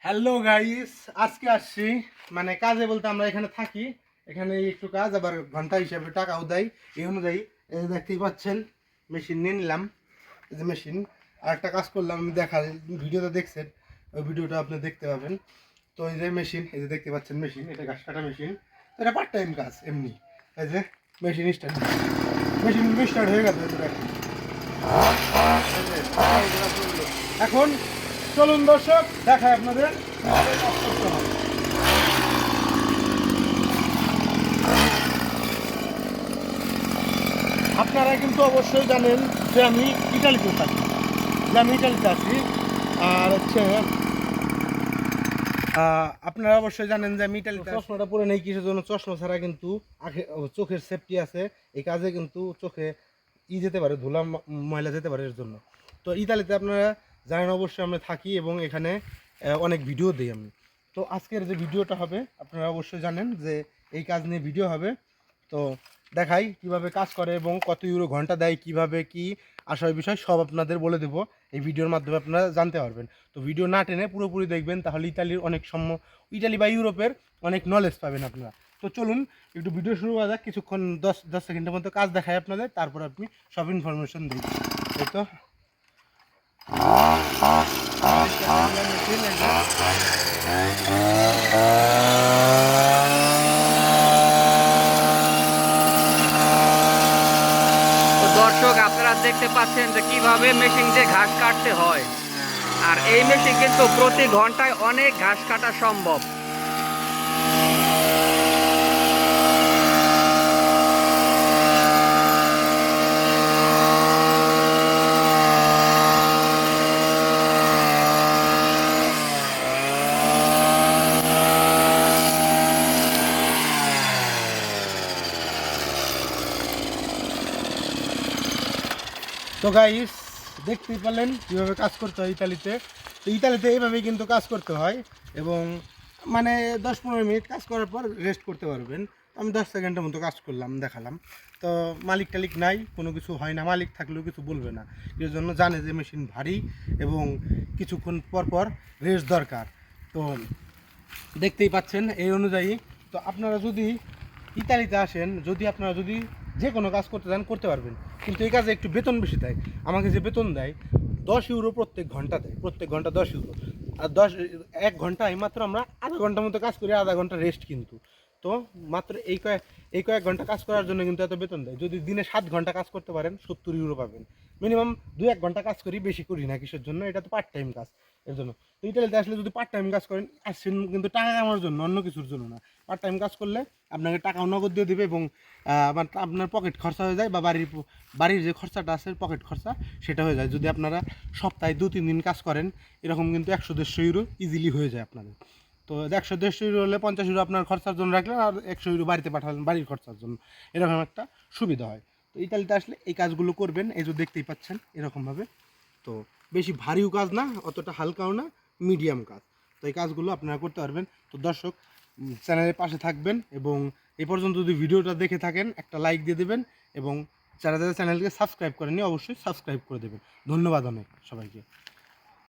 Hello guys, আজকে আসছি মানে কাজে বলতে আমরা এখানে থাকি, এখানে একটু কাজ আবার ঘন্টা হিসাবে টাকাও দেয়। এই অনুযায়ী এই যে দেখতেই পাচ্ছেন মেশিন নিয়ে নিলাম। এই যে মেশিন আর একটা কাজ করলাম, আমি দেখা ভিডিওতে দেখছেন, ওই ভিডিওটা আপনি দেখতে পাবেন। তো এই যে মেশিন, এই যে দেখতে পাচ্ছেন মেশিন, এটা ঘাস কাটা মেশিন। এটা পার্ট টাইম কাজ এমনি। এই যে মেশিন স্টার্ট হয়ে গেছে। এখন চলুন দর্শক দেখায় আপনাদের আপনারা কিন্তু অবশ্যই জানেন যে আমি ইটালিতে থাকি, আছি। আর হচ্ছে আপনারা অবশ্যই জানেন যে আমি ইটালিতে চশমাটা পরে নেই কিসের জন্য, চশমা ছাড়া কিন্তু চোখের সেফটি আছে। এই কাজে কিন্তু চোখে যেতে পারে, ধুলা ময়লা যেতে পারে, এর জন্য। তো ইতালিতে আপনারা জানেন অবশ্যই আমরা থাকি এবং এখানে অনেক ভিডিও দিই আমি। তো আজকের যে ভিডিওটা হবে আপনারা অবশ্যই জানেন যে এই কাজ নিয়ে ভিডিও হবে। তো দেখাই কিভাবে কাজ করে এবং কত ইউরো ঘন্টা দেয়, কিভাবে কি আসার বিষয় সব আপনাদের বলে দেবো। এই ভিডিওর মাধ্যমে আপনারা জানতে পারবেন। তো ভিডিও না টেনে পুরোপুরি দেখবেন, তাহলে ইতালির ইতালি বা ইউরোপের অনেক নলেজ পাবেন আপনারা। তো চলুন একটু ভিডিও শুরু করা যাক। কিছুক্ষণ 10 সেকেন্ডের মতো কাজ দেখায় আপনাদের, তারপর আপনি সব ইনফরমেশন দিন। এই তো দর্শক, আপনারা দেখতে পাচ্ছেন যে কিভাবে মেশিন দিয়ে ঘাস কাটতে হয়। আর এই মেশিন কিন্তু প্রতি ঘন্টায় অনেক ঘাস কাটা সম্ভব। তো গাইস, দেখতেই পেলেন কীভাবে কাজ করতে হয় ইতালিতে। তো ইতালিতে এইভাবেই কিন্তু কাজ করতে হয় এবং মানে 10-15 মিনিট কাজ করার পর রেস্ট করতে পারবেন। আমি 10 সেকেন্ডের মতো কাজ করলাম, দেখালাম। তো মালিক টালিক নাই, কোনো কিছু হয় না, মালিক থাকলেও কিছু বলবে না। এর জন্য জানে যে মেশিন ভারী এবং কিছুক্ষণ পর পর রেস্ট দরকার। তো দেখতেই পাচ্ছেন এই অনুযায়ী। তো আপনারা যদি ইতালিতে আসেন, আপনারা যদি যে কোনো কাজ করতে চান করতে পারবেন, কিন্তু এই কাজে একটু বেতন বেশি দেয়। আমাকে যে বেতন দেয় 10 ইউরো প্রত্যেক ঘন্টা দেয়, প্রত্যেক ঘন্টা 10 ইউরো। আর 1 ঘন্টায় মাত্র আমরা আধা ঘন্টার মতো কাজ করি, আধা ঘন্টা রেস্ট কিন্তু। তো মাত্র এই কয়েক ঘন্টা কাজ করার জন্য কিন্তু এত বেতন দেয়। যদি দিনে 7 ঘন্টা কাজ করতে পারেন 70 ইউরো পাবেন। মিনিমাম 2-1 ঘন্টা কাজ করি, বেশি করি না। কিসের জন্য? এটা তো পার্ট টাইম কাজ, এর জন্য। তো ইতালিতে আসলে যদি পার্ট টাইম কাজ করেন, আসছেন কিন্তু টাকা কামানোর জন্য, অন্য কিছুর জন্য না। পার্ট টাইম কাজ করলে আপনাকে টাকাও নগদ দিয়ে দেবে এবং আপনার পকেট খরচা হয়ে যায়, বা বাড়ির যে খরচাটা আছে পকেট খরচা, সেটা হয়ে যায়। যদি আপনারা সপ্তাহে 2-3 দিন কাজ করেন, এরকম কিন্তু 100-150 ইউরো ইজিলি হয়ে যায় আপনাদের। তো 100-150 ইউরো হলে 50 ইউরো আপনার খরচার জন্য রাখলেন, আর 100 ইউরো বাড়িতে পাঠালেন বাড়ির খরচার জন্য। এরকম একটা সুবিধা হয়। তো ইতালিতে আসলে এই কাজগুলো করবেন, এই যে দেখতেই পাচ্ছেন এরকমভাবে। তো বেশি ভারীও কাজ না, অতটা হালকাও না, মিডিয়াম কাজ। তো এই কাজগুলো আপনারা করতে পারবেন। তো দর্শক, চ্যানেলের পাশে থাকবেন এবং এই পর্যন্ত যদি ভিডিওটা দেখে থাকেন একটা লাইক দিয়ে দেবেন এবং যারা চ্যানেলকে সাবস্ক্রাইব করেননি অবশ্যই সাবস্ক্রাইব করে দেবেন। ধন্যবাদ অনেক সবাইকে।